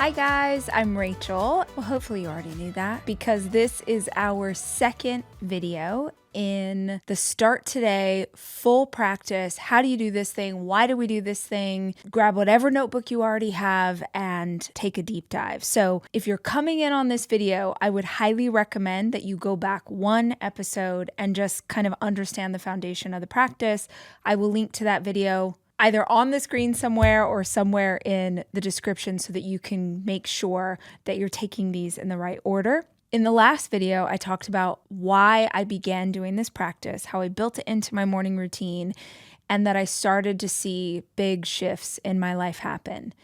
Hi guys, I'm Rachel. Well, hopefully you already knew that because this is our second video in the Start Today full practice. How do you do this thing? Why do we do this thing? Grab whatever notebook you already have and take a deep dive. So if you're coming in on this video, I would highly recommend that you go back one episode and just kind of understand the foundation of the practice. I will link to that video either on the screen somewhere or somewhere in the description so that you can make sure that you're taking these in the right order. In the last video, I talked about why I began doing this practice, how I built it into my morning routine, and that I started to see big shifts in my life happen.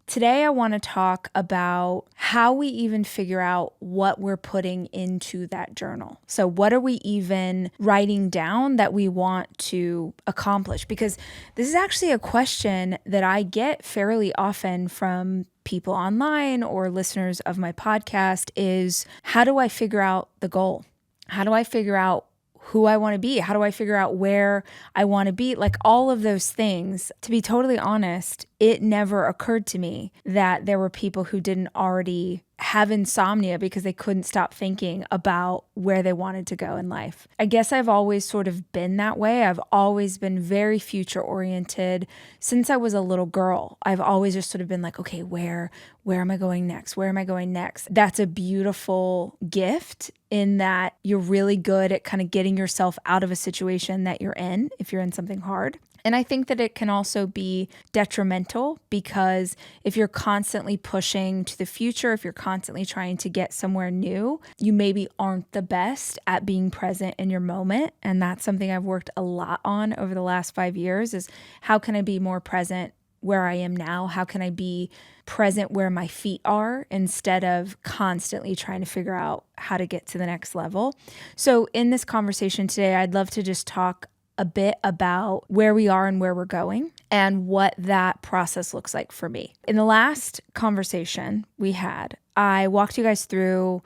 Today, I want to talk about how we even figure out what we're putting into that journal. So what are we even writing down that we want to accomplish? Because this is actually a question that I get fairly often from people online or listeners of my podcast is, how do I figure out the goal? How do I figure out who I want to be? How do I figure out where I want to be? Like all of those things. To be totally honest, it never occurred to me that there were people who didn't already have insomnia because they couldn't stop thinking about where they wanted to go in life. I guess I've always sort of been that way. I've always been very future oriented since I was a little girl. I've always just sort of been like, okay, where am I going next? Where am I going next? That's a beautiful gift in that you're really good at kind of getting yourself out of a situation that you're in if you're in something hard. And I think that it can also be detrimental because if you're constantly pushing to the future, if you're constantly trying to get somewhere new, you maybe aren't the best at being present in your moment. And that's something I've worked a lot on over the last 5 years is how can I be more present where I am now? How can I be present where my feet are instead of constantly trying to figure out how to get to the next level? So in this conversation today, I'd love to just talk a bit about where we are and where we're going and what that process looks like for me. In the last conversation we had, I walked you guys through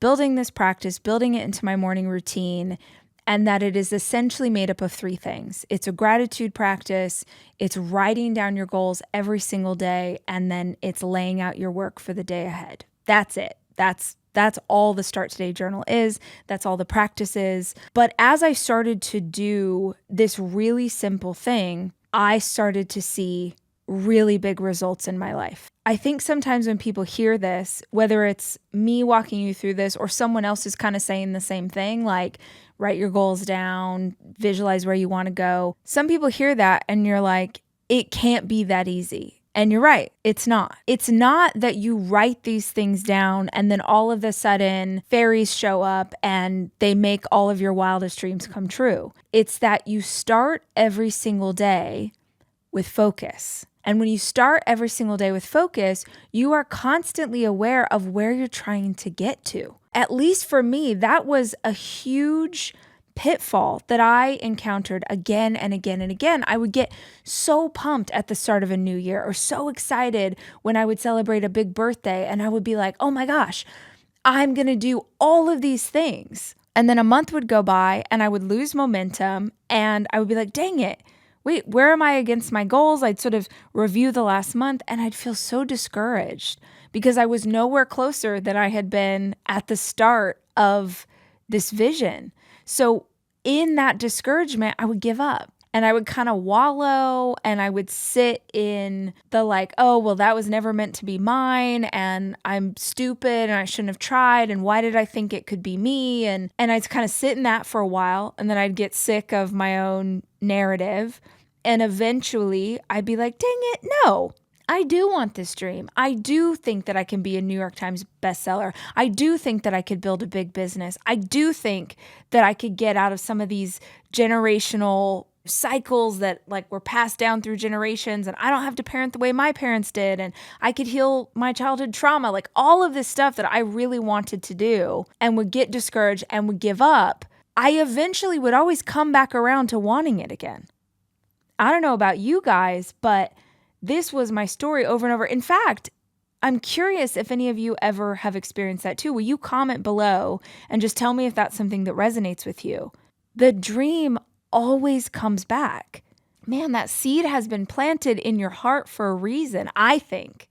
building this practice, building it into my morning routine, and that it is essentially made up of 3 things. It's a gratitude practice, it's writing down your goals every single day, and then it's laying out your work for the day ahead. That's it. That's all the Start Today journal is. That's all the practice is. But as I started to do this really simple thing, I started to see really big results in my life. I think sometimes when people hear this, whether it's me walking you through this or someone else is kind of saying the same thing, like write your goals down, visualize where you want to go. Some people hear that and you're like, it can't be that easy. And you're right, it's not. It's not that you write these things down and then all of a sudden fairies show up and they make all of your wildest dreams come true. It's that you start every single day with focus. And when you start every single day with focus, you are constantly aware of where you're trying to get to. At least for me, that was a huge pitfall that I encountered again and again and again. I would get so pumped at the start of a new year or so excited when I would celebrate a big birthday and I would be like, oh my gosh, I'm going to do all of these things. And then a month would go by and I would lose momentum and I would be like, dang it, wait, where am I against my goals? I'd sort of review the last month and I'd feel so discouraged because I was nowhere closer than I had been at the start of this vision. So in that discouragement, I would give up and I would kind of wallow and I would sit in the like, oh, well, that was never meant to be mine and I'm stupid and I shouldn't have tried and why did I think it could be me? And I'd kind of sit in that for a while and then I'd get sick of my own narrative and eventually I'd be like, dang it, no. I do want this dream. I do think that I can be a New York Times bestseller. I do think that I could build a big business. I do think that I could get out of some of these generational cycles that like were passed down through generations and I don't have to parent the way my parents did and I could heal my childhood trauma. Like all of this stuff that I really wanted to do and would get discouraged and would give up. I eventually would always come back around to wanting it again. I don't know about you guys, but this was my story over and over. In fact, I'm curious if any of you ever have experienced that too. Will you comment below and just tell me if that's something that resonates with you? The dream always comes back. Man, that seed has been planted in your heart for a reason, I think.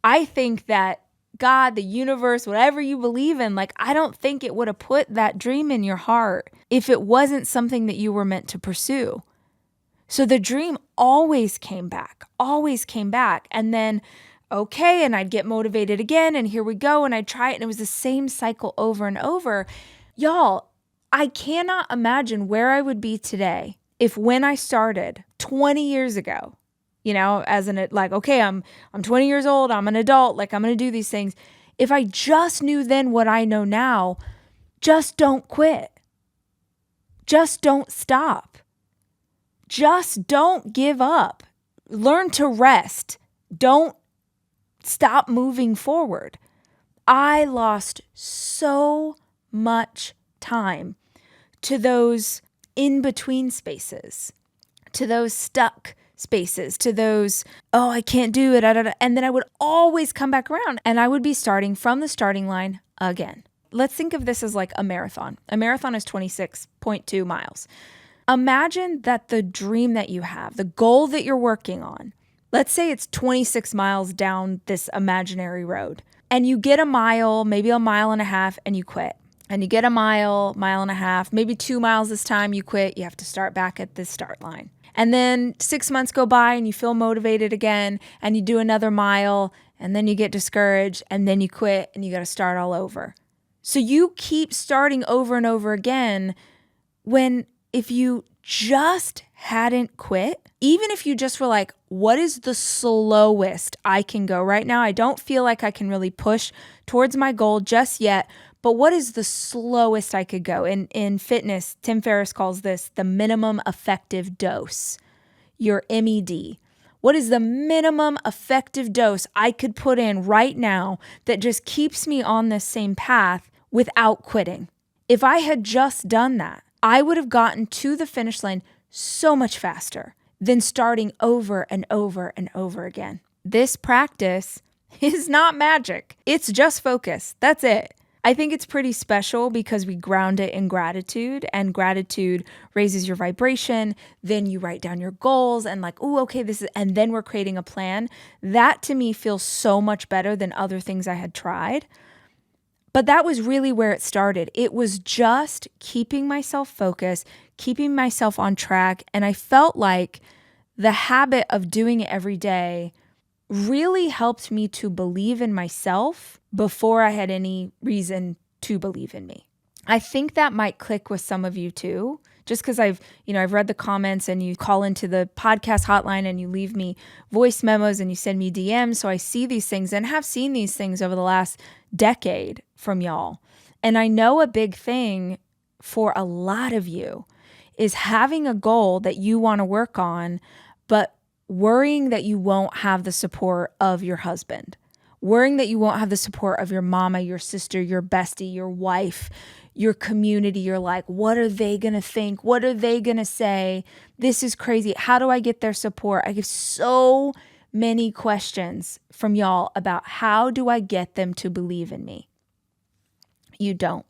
I think that God, the universe, whatever you believe in, like, I don't think it would have put that dream in your heart if it wasn't something that you were meant to pursue. So the dream always came back. And then, okay, and I'd get motivated again, and here we go, and I'd try it, and it was the same cycle over and over. Y'all, I cannot imagine where I would be today if when I started 20 years ago, as okay, I'm 20 years old, I'm an adult, like I'm going to do these things. If I just knew then what I know now, just don't quit. Just don't stop. Just don't give up. Learn to rest. Don't stop moving forward. I lost so much time to those in-between spaces, to those stuck spaces, to those, oh, I can't do it. And then I would always come back around and I would be starting from the starting line again. Let's think of this as like a marathon. A marathon is 26.2 miles. Imagine that the dream that you have, the goal that you're working on, let's say it's 26 miles down this imaginary road, and you get a mile, maybe a mile and a half, and you quit. And you get a mile and a half, maybe 2 miles this time, you quit. You have to start back at the start line. And then 6 months go by and you feel motivated again, and you do another mile, and then you get discouraged, and then you quit, and you got to start all over. So you keep starting over and over again when if you just hadn't quit, even if you just were like, what is the slowest I can go right now? I don't feel like I can really push towards my goal just yet, but what is the slowest I could go? In fitness, Tim Ferriss calls this the minimum effective dose, your MED. What is the minimum effective dose I could put in right now that just keeps me on this same path without quitting? If I had just done that, I would have gotten to the finish line so much faster than starting over and over and over again. This practice is not magic. It's just focus. That's it. I think it's pretty special because we ground it in gratitude, and gratitude raises your vibration. Then you write down your goals and like, oh, okay, and then we're creating a plan. That to me feels so much better than other things I had tried. But that was really where it started. It was just keeping myself focused, keeping myself on track. And I felt like the habit of doing it every day really helped me to believe in myself before I had any reason to believe in me. I think that might click with some of you too, just because I've read the comments, and you call into the podcast hotline and you leave me voice memos and you send me DMs. So I see these things and have seen these things over the last decade from y'all. And I know a big thing for a lot of you is having a goal that you want to work on, but worrying that you won't have the support of your husband, worrying that you won't have the support of your mama, your sister, your bestie, your wife, your community. You're like, what are they going to think? What are they going to say? This is crazy. How do I get their support? I get so many questions from y'all about how do I get them to believe in me? You don't.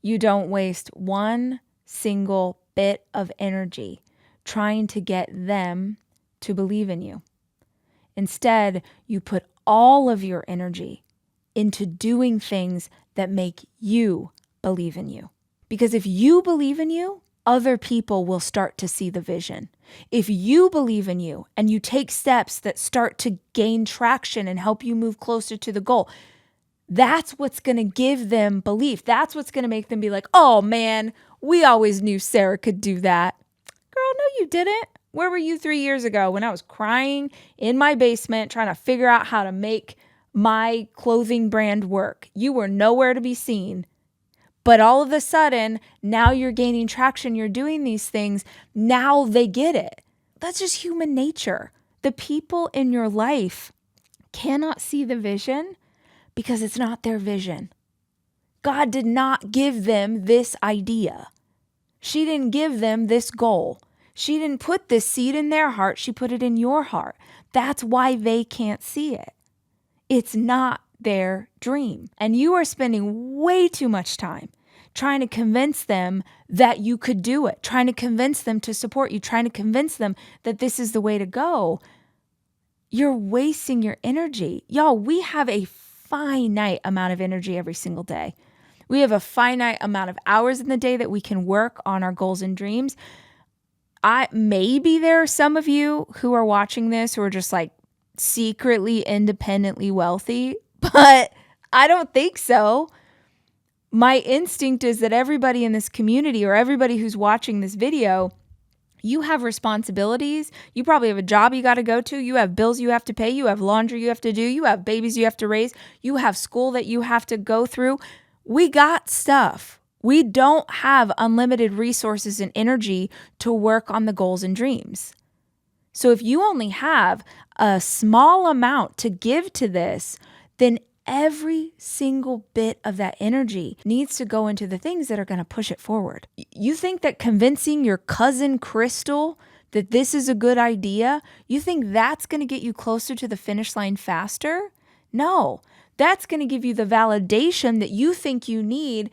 You don't waste one single bit of energy trying to get them to believe in you. Instead, you put all of your energy into doing things that make you believe in you. Because if you believe in you, other people will start to see the vision. If you believe in you and you take steps that start to gain traction and help you move closer to the goal, that's what's going to give them belief. That's what's going to make them be like, oh man, we always knew Sarah could do that. Girl, no, you didn't. Where were you 3 years ago when I was crying in my basement trying to figure out how to make my clothing brand work? You were nowhere to be seen. But all of a sudden, now you're gaining traction. You're doing these things. Now they get it. That's just human nature. The people in your life cannot see the vision because it's not their vision. God did not give them this idea. She didn't give them this goal. She didn't put this seed in their heart. She put it in your heart. That's why they can't see it. It's not their dream. And you are spending way too much time trying to convince them that you could do it, trying to convince them to support you, trying to convince them that this is the way to go. you're wasting your energy. Y'all, we have a finite amount of energy every single day. We have a finite amount of hours in the day that we can work on our goals and dreams. Maybe there are some of you who are watching this who are just like secretly independently wealthy, but I don't think so. My instinct is that everybody in this community or everybody who's watching this video, you have responsibilities. You probably have a job you got to go to. You have bills you have to pay. You have laundry you have to do. You have babies you have to raise. You have school that you have to go through. We got stuff. We don't have unlimited resources and energy to work on the goals and dreams. So if you only have a small amount to give to this, then every single bit of that energy needs to go into the things that are going to push it forward. You think that convincing your cousin Crystal that this is a good idea, you think that's going to get you closer to the finish line faster? No, that's going to give you the validation that you think you need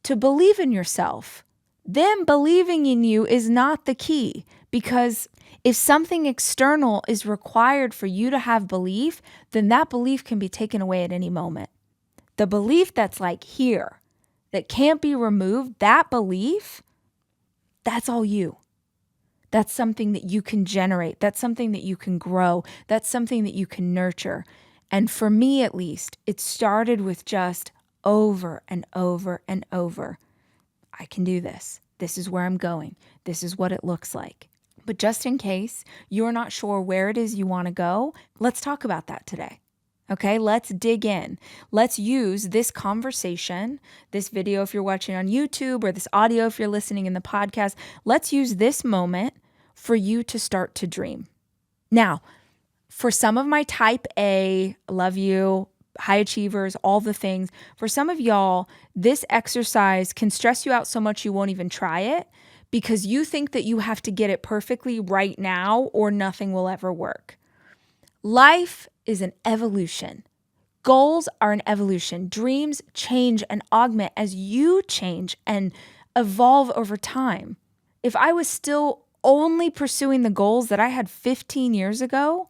to believe in yourself. Them believing in you is not the key, because if something external is required for you to have belief, then that belief can be taken away at any moment. The belief that's like here, that can't be removed, that belief, that's all you. That's something that you can generate. That's something that you can grow. That's something that you can nurture. And for me, at least, it started with just over and over and over. I can do this. This is where I'm going. This is what it looks like. But just in case you're not sure where it is you want to go, let's talk about that today. Okay, let's dig in. Let's use this conversation, this video if you're watching on YouTube, or this audio if you're listening in the podcast. Let's use this moment for you to start to dream. Now, for some of my type A, love you, high achievers, all the things, for some of y'all, this exercise can stress you out so much you won't even try it, because you think that you have to get it perfectly right now or nothing will ever work. Life is an evolution. Goals are an evolution. Dreams change and augment as you change and evolve over time. If I was still only pursuing the goals that I had 15 years ago,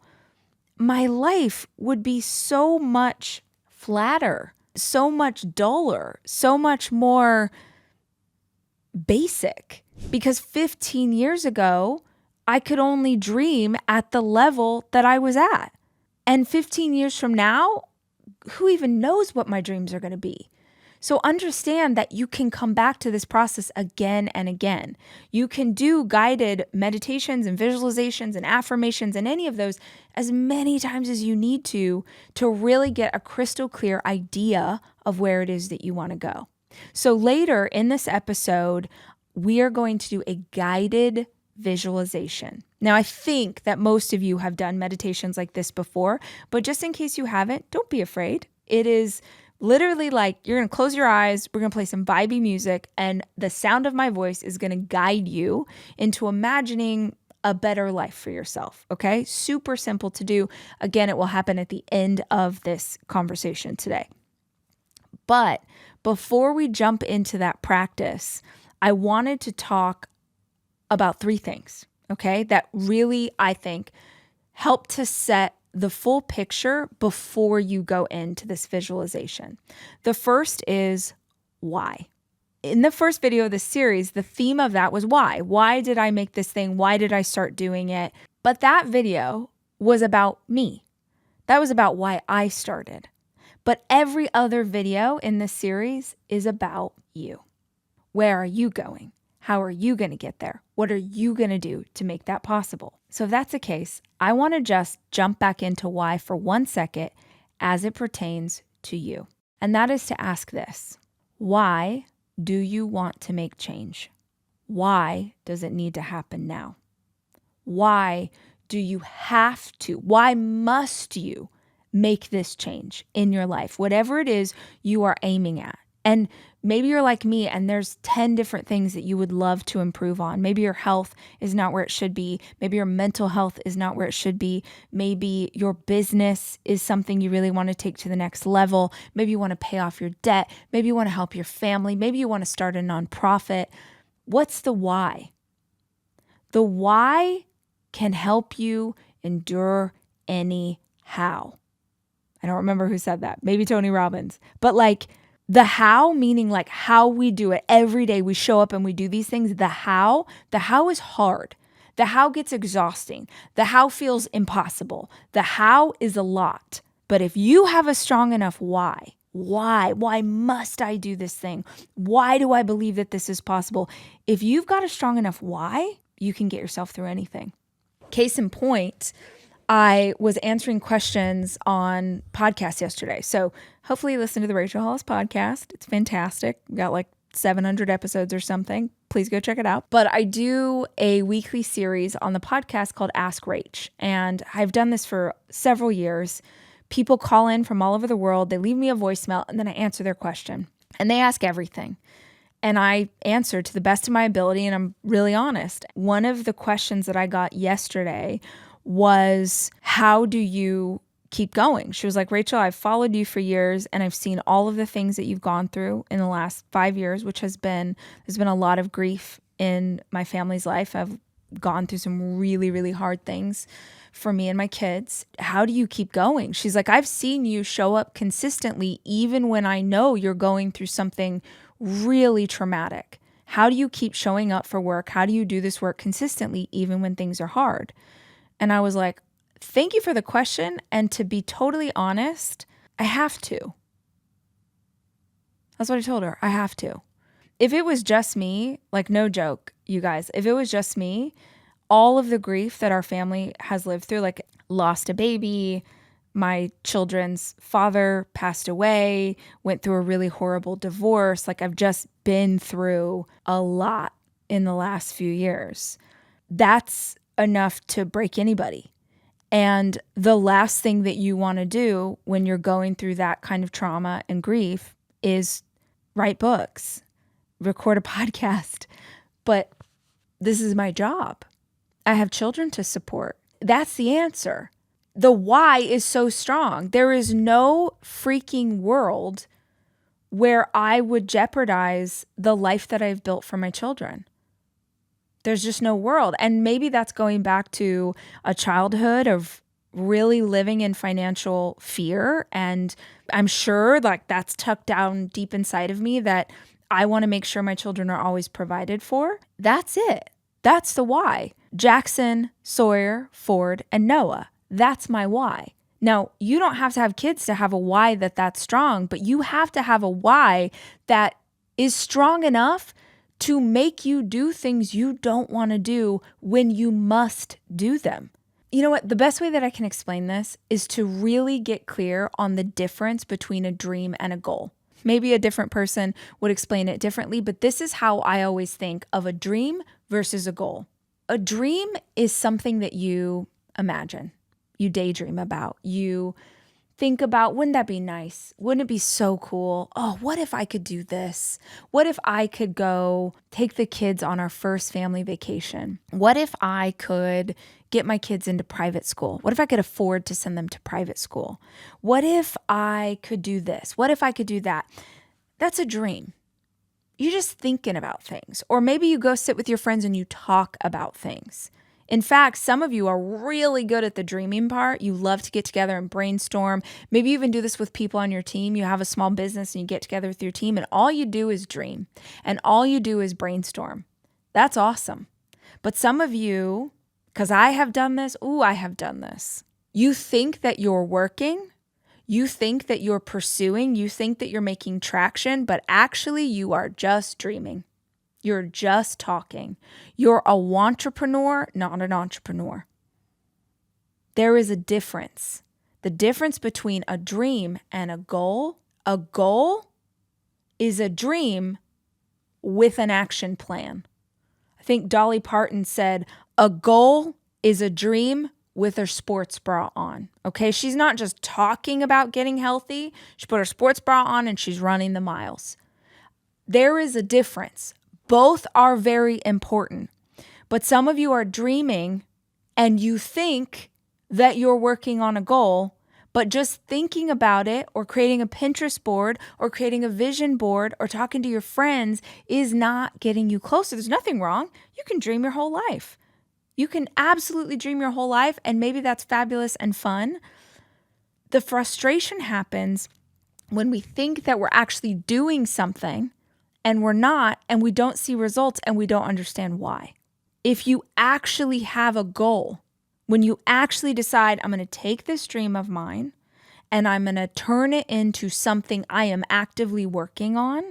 my life would be so much flatter, so much duller, so much more basic. Because 15 years ago, I could only dream at the level that I was at. And 15 years from now, who even knows what my dreams are going to be? So understand that you can come back to this process again and again. You can do guided meditations and visualizations and affirmations and any of those as many times as you need to really get a crystal clear idea of where it is that you want to go. So later in this episode, we are going to do a guided visualization. Now, I think that most of you have done meditations like this before, but just in case you haven't, don't be afraid. It is literally like you're going to close your eyes, we're going to play some vibey music, and the sound of my voice is going to guide you into imagining a better life for yourself, okay? Super simple to do. Again, it will happen at the end of this conversation today. But before we jump into that practice, I wanted to talk about 3 things, okay, that really, I think, help to set the full picture before you go into this visualization. The first is why. In the first video of this series, the theme of that was why. Why did I make this thing? Why did I start doing it? But that video was about me. That was about why I started. But every other video in this series is about you. Where are you going? How are you going to get there? What are you going to do to make that possible? So if that's the case, I want to just jump back into why for 1 second as it pertains to you. And that is to ask this: why do you want to make change? Why does it need to happen now? Why do you have to? Why must you make this change in your life? Whatever it is you are aiming at. And maybe you're like me and there's 10 different things that you would love to improve on. Maybe your health is not where it should be. Maybe your mental health is not where it should be. Maybe your business is something you really want to take to the next level. Maybe you want to pay off your debt. Maybe you want to help your family. Maybe you want to start a nonprofit. What's the why? The why can help you endure anyhow. I don't remember who said that. Maybe Tony Robbins. But like the how, meaning like how we do it every day. We show up and we do these things. The how is hard. The how gets exhausting. The how feels impossible. The how is a lot. But if you have a strong enough why must I do this thing? Why do I believe that this is possible? If you've got a strong enough why, you can get yourself through anything. Case in point, I was answering questions on podcasts yesterday. So hopefully you listen to the Rachel Hollis podcast. It's fantastic. We got like 700 episodes or something. Please go check it out. But I do a weekly series on the podcast called Ask Rach. And I've done this for several years. People call in from all over the world. They leave me a voicemail and then I answer their question. And they ask everything. And I answer to the best of my ability, and I'm really honest. One of the questions that I got yesterday was, how do you keep going? She was like, Rachel, I've followed you for years and I've seen all of the things that you've gone through in the last 5 years, which there's been a lot of grief in my family's life. I've gone through some really, really hard things for me and my kids. How do you keep going? She's like, I've seen you show up consistently even when I know you're going through something really traumatic. How do you keep showing up for work? How do you do this work consistently even when things are hard? And I was like, thank you for the question. And to be totally honest, I have to. That's what I told her. I have to. If it was just me, like no joke, you guys, if it was just me, all of the grief that our family has lived through, like lost a baby, my children's father passed away, went through a really horrible divorce. Like I've just been through a lot in the last few years. That's enough to break anybody. And the last thing that you want to do when you're going through that kind of trauma and grief is write books, record a podcast. But this is my job. I have children to support. That's the answer. The why is so strong. There is no freaking world where I would jeopardize the life that I've built for my children. There's just no world. And maybe that's going back to a childhood of really living in financial fear. And I'm sure like that's tucked down deep inside of me that I want to make sure my children are always provided for. That's it. That's the why. Jackson, Sawyer, Ford, and Noah. That's my why. Now, you don't have to have kids to have a why that's strong, but you have to have a why that is strong enough to make you do things you don't want to do when you must do them. You know what? The best way that I can explain this is to really get clear on the difference between a dream and a goal. Maybe a different person would explain it differently, but this is how I always think of a dream versus a goal. A dream is something that you imagine, you daydream about, you think about, wouldn't that be nice? Wouldn't it be so cool? Oh, what if I could do this? What if I could go take the kids on our first family vacation? What if I could get my kids into private school? What if I could afford to send them to private school? What if I could do this? What if I could do that? That's a dream. You're just thinking about things. Or maybe you go sit with your friends and you talk about things. In fact, some of you are really good at the dreaming part. You love to get together and brainstorm. Maybe you even do this with people on your team. You have a small business and you get together with your team and all you do is dream and all you do is brainstorm. That's awesome. But some of you, because I have done this, you think that you're working, you think that you're pursuing, you think that you're making traction, but actually you are just dreaming. You're just talking. You're a wantrepreneur, not an entrepreneur. There is a difference. The difference between a dream and a goal is a dream with an action plan. I think Dolly Parton said, a goal is a dream with her sports bra on. Okay, she's not just talking about getting healthy. She put her sports bra on and she's running the miles. There is a difference. Both are very important, but some of you are dreaming and you think that you're working on a goal, but just thinking about it or creating a Pinterest board or creating a vision board or talking to your friends is not getting you closer. There's nothing wrong. You can dream your whole life. You can absolutely dream your whole life, and maybe that's fabulous and fun. The frustration happens when we think that we're actually doing something and we're not, and we don't see results and we don't understand why. If you actually have a goal, when you actually decide, I'm going to take this dream of mine and I'm going to turn it into something I am actively working on,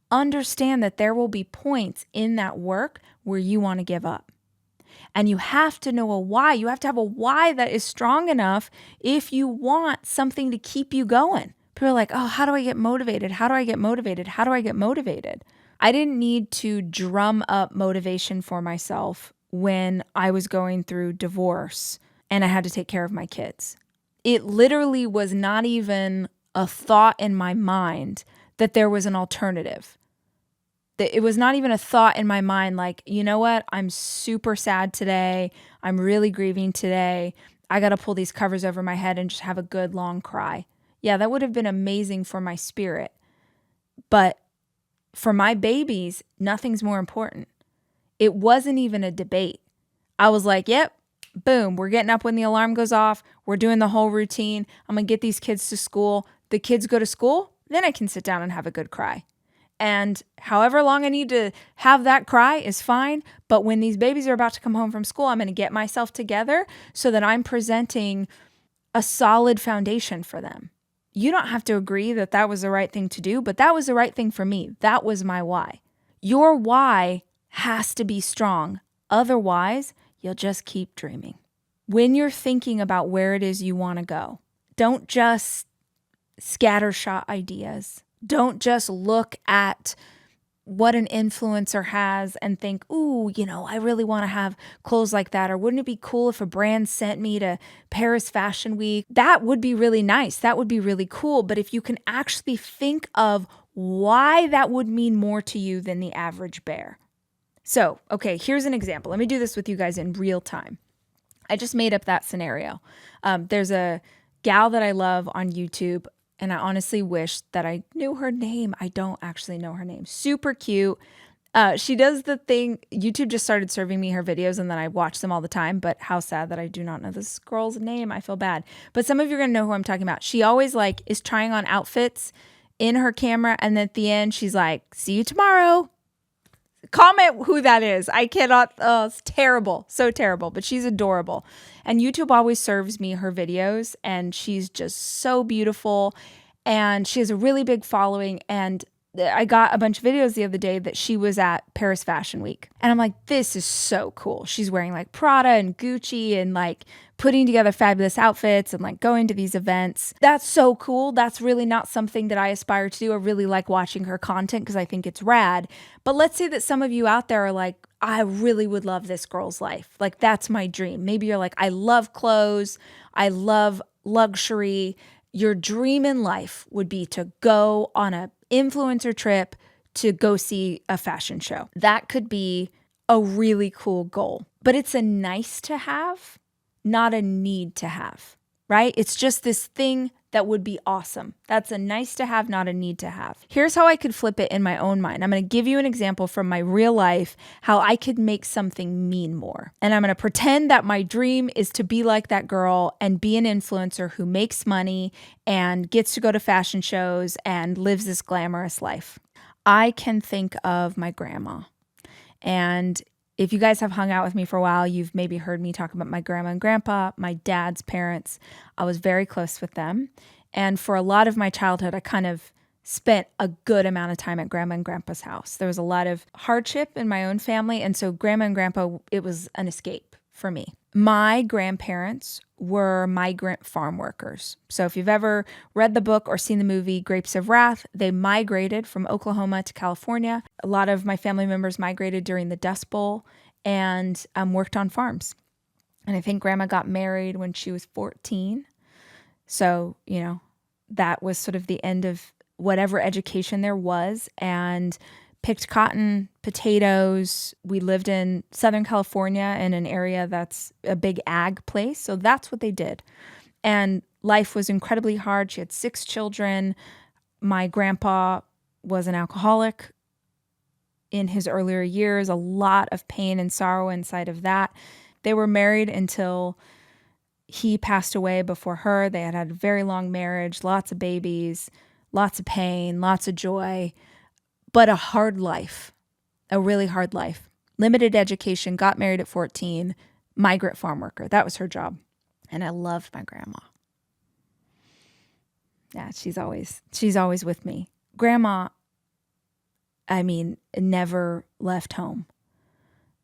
understand that there will be points in that work where you want to give up. And you have to know a why. You have to have a why that is strong enough if you want something to keep you going. People are like, oh, how do I get motivated? How do I get motivated? How do I get motivated? I didn't need to drum up motivation for myself when I was going through divorce and I had to take care of my kids. It literally was not even a thought in my mind that there was an alternative. It was not even a thought in my mind like, you know what? I'm super sad today. I'm really grieving today. I got to pull these covers over my head and just have a good long cry. Yeah, that would have been amazing for my spirit. But for my babies, nothing's more important. It wasn't even a debate. I was like, yep, boom, we're getting up when the alarm goes off. We're doing the whole routine. I'm going to get these kids to school. The kids go to school, then I can sit down and have a good cry. And however long I need to have that cry is fine. But when these babies are about to come home from school, I'm going to get myself together so that I'm presenting a solid foundation for them. You don't have to agree that that was the right thing to do, but that was the right thing for me. That was my why. Your why has to be strong. Otherwise, you'll just keep dreaming. When you're thinking about where it is you want to go, don't just scattershot ideas. Don't just look at what an influencer has and think, ooh, I really want to have clothes like that. Or wouldn't it be cool if a brand sent me to Paris Fashion Week? That would be really nice. That would be really cool. But if you can actually think of why that would mean more to you than the average bear. So, okay, here's an example. Let me do this with you guys in real time. I just made up that scenario. There's a gal that I love on YouTube, and I honestly wish that I knew her name. I don't actually know her name. Super cute. She does the thing. YouTube just started serving me her videos, and then I watch them all the time. But how sad that I do not know this girl's name. I feel bad. But some of you are going to know who I'm talking about. She always is trying on outfits in her camera. And at the end, she's like, see you tomorrow. Comment who that is. I cannot. Oh, it's terrible. So terrible. But she's adorable. And YouTube always serves me her videos. And she's just so beautiful. And she has a really big following. And I got a bunch of videos the other day that she was at Paris Fashion Week. And I'm like, this is so cool. She's wearing Prada and Gucci and putting together fabulous outfits and going to these events. That's so cool. That's really not something that I aspire to do. I really like watching her content because I think it's rad. But let's say that some of you out there are like, I really would love this girl's life. That's my dream. Maybe you're like, I love clothes. I love luxury. Your dream in life would be to go on a influencer trip to go see a fashion show. That could be a really cool goal, but it's a nice to have, not a need to have, right? It's just this thing that would be awesome. That's a nice to have, not a need to have. Here's how I could flip it in my own mind. I'm going to give you an example from my real life, how I could make something mean more. And I'm going to pretend that my dream is to be like that girl and be an influencer who makes money and gets to go to fashion shows and lives this glamorous life. I can think of my grandma. And if you guys have hung out with me for a while, you've maybe heard me talk about my grandma and grandpa, my dad's parents. I was very close with them. And for a lot of my childhood, I kind of spent a good amount of time at grandma and grandpa's house. There was a lot of hardship in my own family. And so grandma and grandpa, it was an escape for me. My grandparents were migrant farm workers. So if you've ever read the book or seen the movie Grapes of Wrath, they migrated from Oklahoma to California. A lot of my family members migrated during the Dust Bowl and worked on farms. And I think grandma got married when she was 14. So, that was sort of the end of whatever education there was, and picked cotton, potatoes. We lived in Southern California in an area that's a big ag place. So that's what they did. And life was incredibly hard. She had 6 children. My grandpa was an alcoholic in his earlier years, a lot of pain and sorrow inside of that. They were married until he passed away before her. They had a very long marriage, lots of babies, lots of pain, lots of joy, but a hard life, a really hard life. Limited education, got married at 14, migrant farm worker. That was her job. And I loved my grandma. Yeah, she's always with me. Grandma, never left home.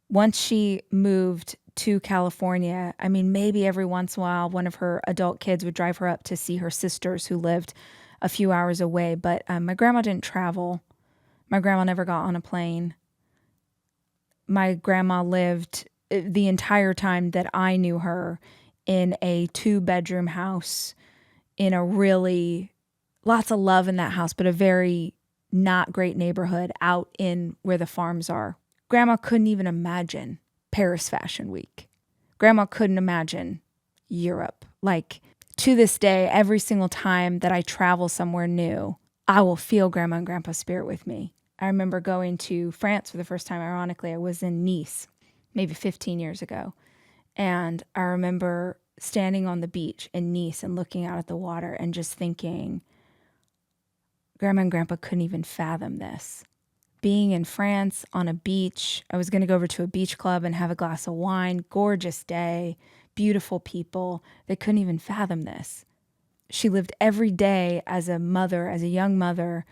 Once she moved to California, maybe every once in a while, one of her adult kids would drive her up to see her sisters who lived a few hours away. But my grandma didn't travel. My grandma never got on a plane. My grandma lived the entire time that I knew her in a 2-bedroom house in a really, lots of love in that house, but a very not great neighborhood out in where the farms are. Grandma couldn't even imagine Paris Fashion Week. Grandma couldn't imagine Europe. Like, to this day, every single time that I travel somewhere new, I will feel Grandma and Grandpa's spirit with me. I remember going to France for the first time. Ironically, I was in Nice maybe 15 years ago. And I remember standing on the beach in Nice and looking out at the water and just thinking, Grandma and Grandpa couldn't even fathom this. Being in France on a beach, I was going to go over to a beach club and have a glass of wine, gorgeous day, beautiful people. They couldn't even fathom this. She lived every day as a mother, as a young mother,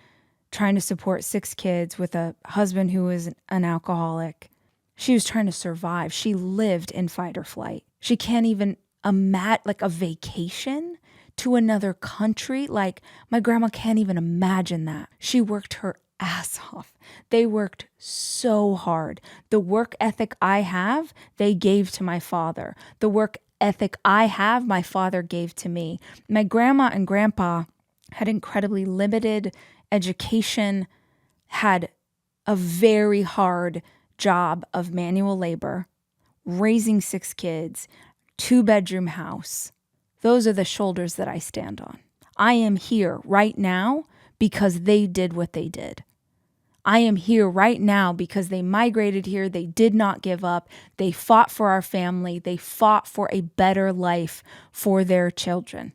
trying to support 6 kids with a husband who was an alcoholic. She was trying to survive. She lived in fight or flight. She can't even imagine, like, a vacation to another country. Like, my grandma can't even imagine that. She worked her ass off. They worked so hard. The work ethic I have, they gave to my father. The work ethic I have, my father gave to me. My grandma and grandpa had incredibly limited education, had a very hard job of manual labor, raising 6 kids, 2-bedroom house. Those are the shoulders that I stand on. I am here right now because they did what they did. I am here right now because they migrated here. They did not give up. They fought for our family. They fought for a better life for their children.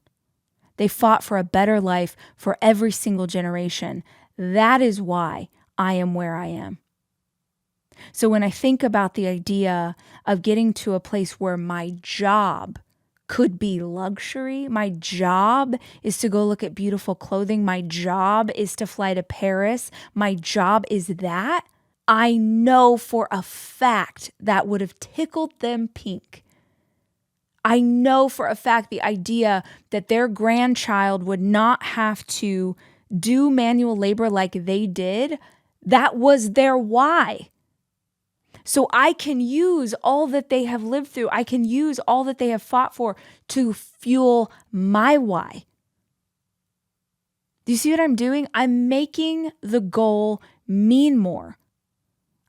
They fought for a better life for every single generation. That is why I am where I am. So when I think about the idea of getting to a place where my job could be luxury, my job is to go look at beautiful clothing, my job is to fly to Paris, my job is that, I know for a fact that would have tickled them pink. I know for a fact the idea that their grandchild would not have to do manual labor like they did, that was their why. So I can use all that they have lived through. I can use all that they have fought for to fuel my why. Do you see what I'm doing? I'm making the goal mean more.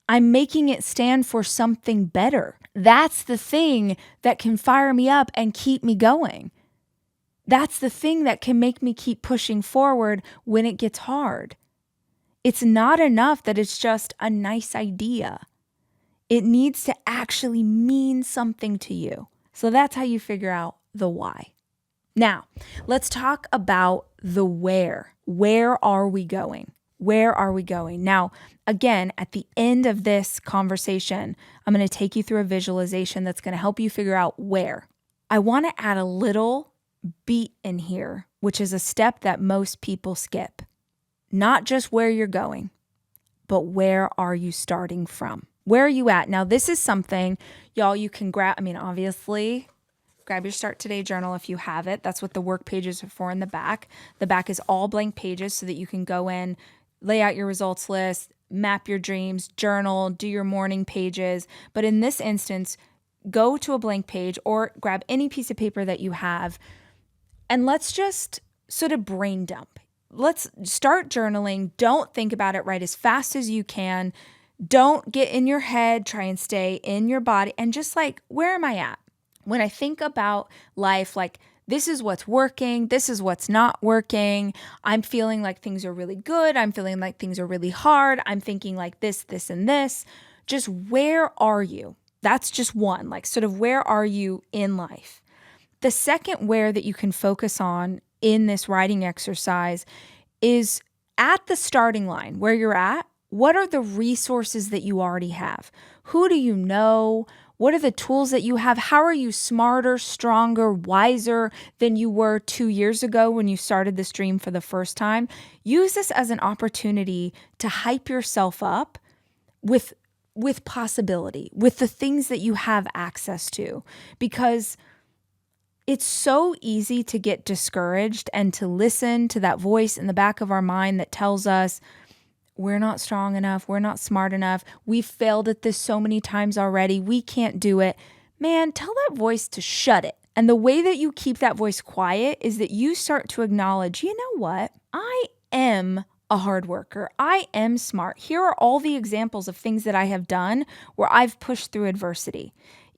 I'm making it stand for something better. That's the thing that can fire me up and keep me going. That's the thing that can make me keep pushing forward when it gets hard. It's not enough that it's just a nice idea. It needs to actually mean something to you. So that's how you figure out the why. Now, let's talk about the where. Where are we going? Where are we going? Now, again, at the end of this conversation, I'm going to take you through a visualization that's going to help you figure out where. I want to add a little beat in here, which is a step that most people skip. Not just where you're going, but where are you starting from? Where are you at? Now, this is something, y'all, you can grab. Obviously, grab your Start Today journal if you have it. That's what the work pages are for in the back. The back is all blank pages so that you can go in, lay out your results list, map your dreams, journal, do your morning pages. But in this instance, go to a blank page or grab any piece of paper that you have, and let's just sort of brain dump. Let's start journaling. Don't think about it. Write as fast as you can. Don't get in your head. Try and stay in your body. And just like, where am I at? When I think about life, like, this is what's working. This is what's not working. I'm feeling like things are really good. I'm feeling like things are really hard. I'm thinking like this, and this. Just where are you? That's just one, like sort of where are you in life? The second where that you can focus on in this writing exercise is at the starting line where you're at. What are the resources that you already have? Who do you know? What are the tools that you have? How are you smarter, stronger, wiser than you were 2 years ago when you started this dream for the first time? Use this as an opportunity to hype yourself up with possibility, with the things that you have access to, because it's so easy to get discouraged and to listen to that voice in the back of our mind that tells us we're not strong enough, we're not smart enough, we've failed at this so many times already, we can't do it. Man, tell that voice to shut it. And the way that you keep that voice quiet is that you start to acknowledge, you know what? I am a hard worker. I am smart. Here are all the examples of things that I have done where I've pushed through adversity.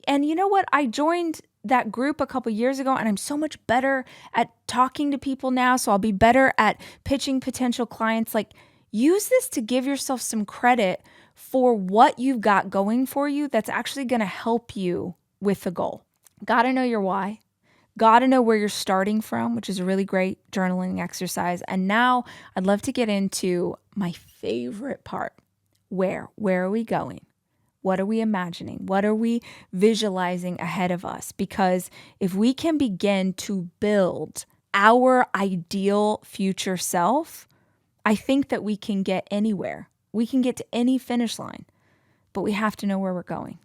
And you know what? I joined that group a couple years ago, and I'm so much better at talking to people now. So I'll be better at pitching potential clients. Like, use this to give yourself some credit for what you've got going for you that's actually going to help you with the goal. Got to know your why. Got to know where you're starting from, which is a really great journaling exercise. And now I'd love to get into my favorite part. Where are we going? What are we imagining? What are we visualizing ahead of us? Because if we can begin to build our ideal future self, I think that we can get anywhere. We can get to any finish line, but we have to know where we're going.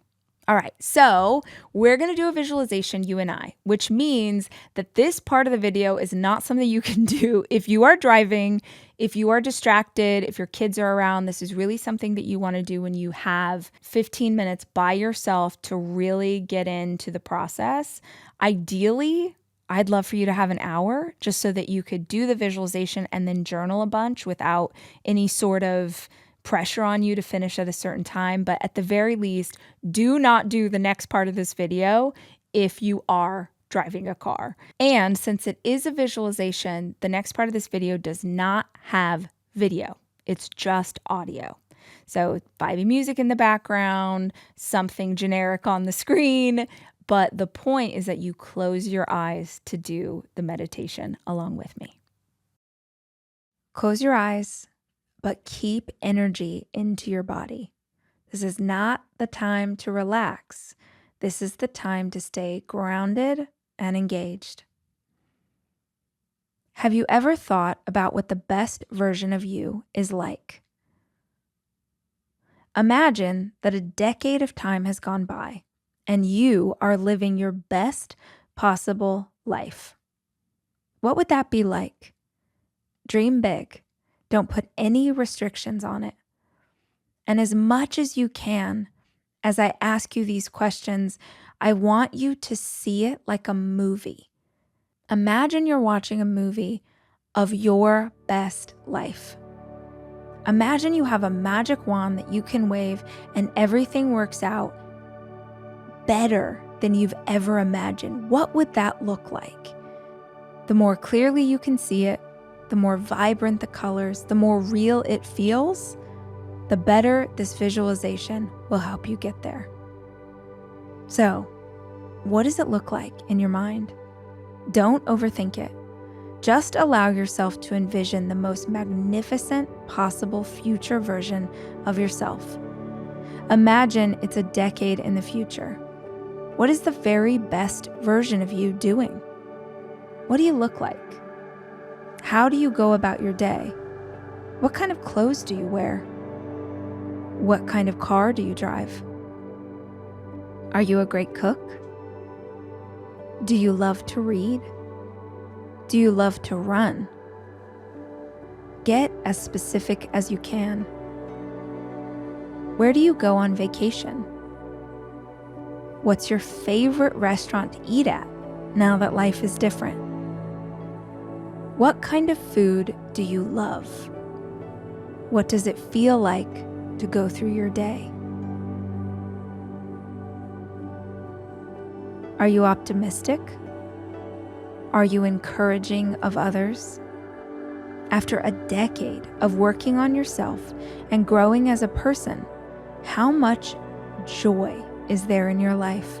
All right, so we're going to do a visualization, you and I, which means that this part of the video is not something you can do if you are driving, if you are distracted, if your kids are around. This is really something that you want to do when you have 15 minutes by yourself to really get into the process. Ideally, I'd love for you to have an hour just so that you could do the visualization and then journal a bunch without any sort of pressure on you to finish at a certain time. But at the very least, do not do the next part of this video if you are driving a car. And since it is a visualization, the next part of this video does not have video. It's just audio. So vibey music in the background, something generic on the screen. But the point is that you close your eyes to do the meditation along with me. Close your eyes, but keep energy into your body. This is not the time to relax. This is the time to stay grounded and engaged. Have you ever thought about what the best version of you is like? Imagine that a decade of time has gone by and you are living your best possible life. What would that be like? Dream big. Don't put any restrictions on it. And as much as you can, as I ask you these questions, I want you to see it like a movie. Imagine you're watching a movie of your best life. Imagine you have a magic wand that you can wave and everything works out better than you've ever imagined. What would that look like? The more clearly you can see it, the more vibrant the colors, the more real it feels, the better this visualization will help you get there. So, what does it look like in your mind? Don't overthink it. Just allow yourself to envision the most magnificent possible future version of yourself. Imagine it's a decade in the future. What is the very best version of you doing? What do you look like? How do you go about your day? What kind of clothes do you wear? What kind of car do you drive? Are you a great cook? Do you love to read? Do you love to run? Get as specific as you can. Where do you go on vacation? What's your favorite restaurant to eat at now that life is different? What kind of food do you love? What does it feel like to go through your day? Are you optimistic? Are you encouraging of others? After a decade of working on yourself and growing as a person, how much joy is there in your life?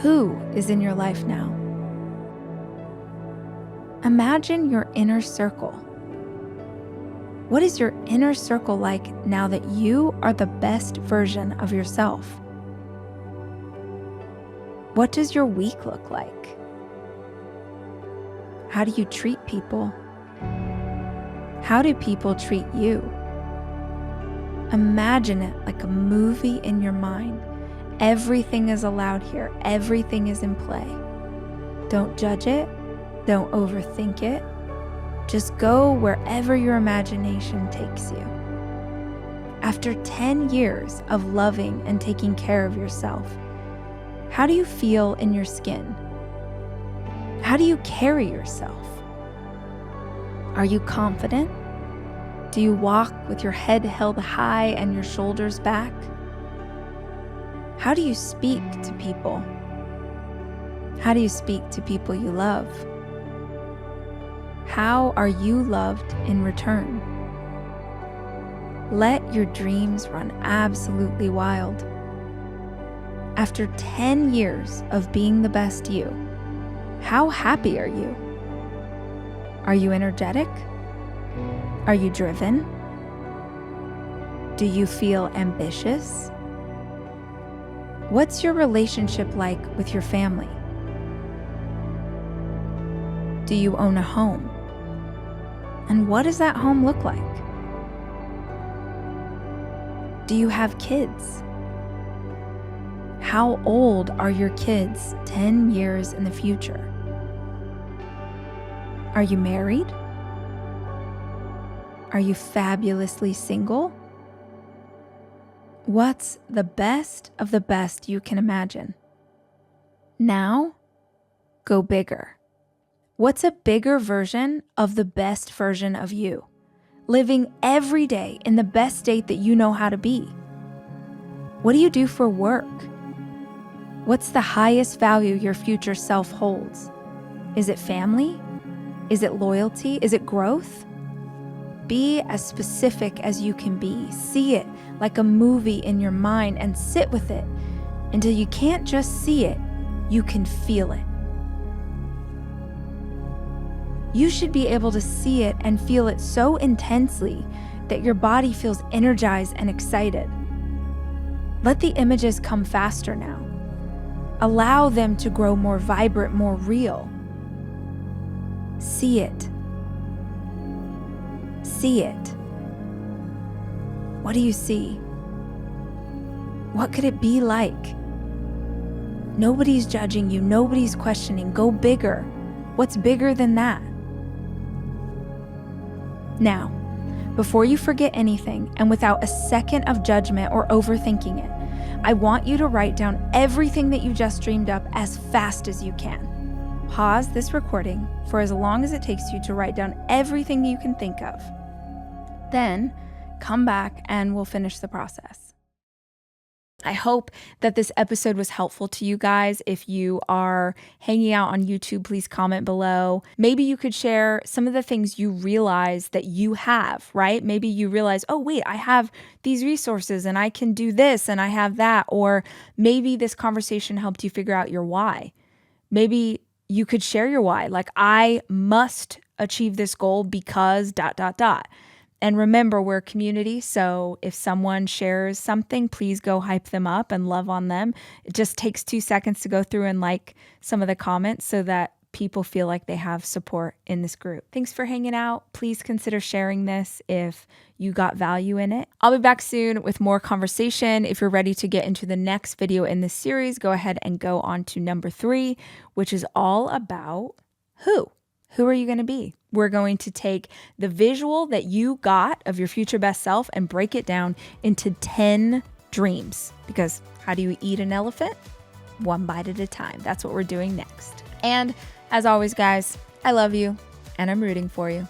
Who is in your life now? Imagine your inner circle. What is your inner circle like now that you are the best version of yourself? What does your week look like? How do you treat people? How do people treat you? Imagine it like a movie in your mind. Everything is allowed here. Everything is in play. Don't judge it. Don't overthink it. Just go wherever your imagination takes you. After 10 years of loving and taking care of yourself, how do you feel in your skin? How do you carry yourself? Are you confident? Do you walk with your head held high and your shoulders back? How do you speak to people? How do you speak to people you love? How are you loved in return? Let your dreams run absolutely wild. After 10 years of being the best you, how happy are you? Are you energetic? Are you driven? Do you feel ambitious? What's your relationship like with your family? Do you own a home? And what does that home look like? Do you have kids? How old are your kids 10 years in the future? Are you married? Are you fabulously single? What's the best of the best you can imagine? Now, go bigger. What's a bigger version of the best version of you? Living every day in the best state that you know how to be. What do you do for work? What's the highest value your future self holds? Is it family? Is it loyalty? Is it growth? Be as specific as you can be. See it like a movie in your mind and sit with it until you can't just see it, you can feel it. You should be able to see it and feel it so intensely that your body feels energized and excited. Let the images come faster now. Allow them to grow more vibrant, more real. See it. See it. What do you see? What could it be like? Nobody's judging you. Nobody's questioning. Go bigger. What's bigger than that? Now, before you forget anything and without a second of judgment or overthinking it, I want you to write down everything that you just dreamed up as fast as you can. Pause this recording for as long as it takes you to write down everything you can think of. Then come back and we'll finish the process. I hope that this episode was helpful to you guys. If you are hanging out on YouTube, please comment below. Maybe you could share some of the things you realize that you have, right? Maybe you realize, oh, wait, I have these resources and I can do this and I have that. Or maybe this conversation helped you figure out your why. Maybe you could share your why, like I must achieve this goal because ... And remember, we're a community, so if someone shares something, please go hype them up and love on them. It just takes 2 seconds to go through and like some of the comments so that people feel like they have support in this group. Thanks for hanging out. Please consider sharing this if you got value in it. I'll be back soon with more conversation. If you're ready to get into the next video in this series, go ahead and go on to number 3, which is all about who. Who are you going to be? We're going to take the visual that you got of your future best self and break it down into 10 dreams. Because how do you eat an elephant? One bite at a time. That's what we're doing next. And as always, guys, I love you and I'm rooting for you.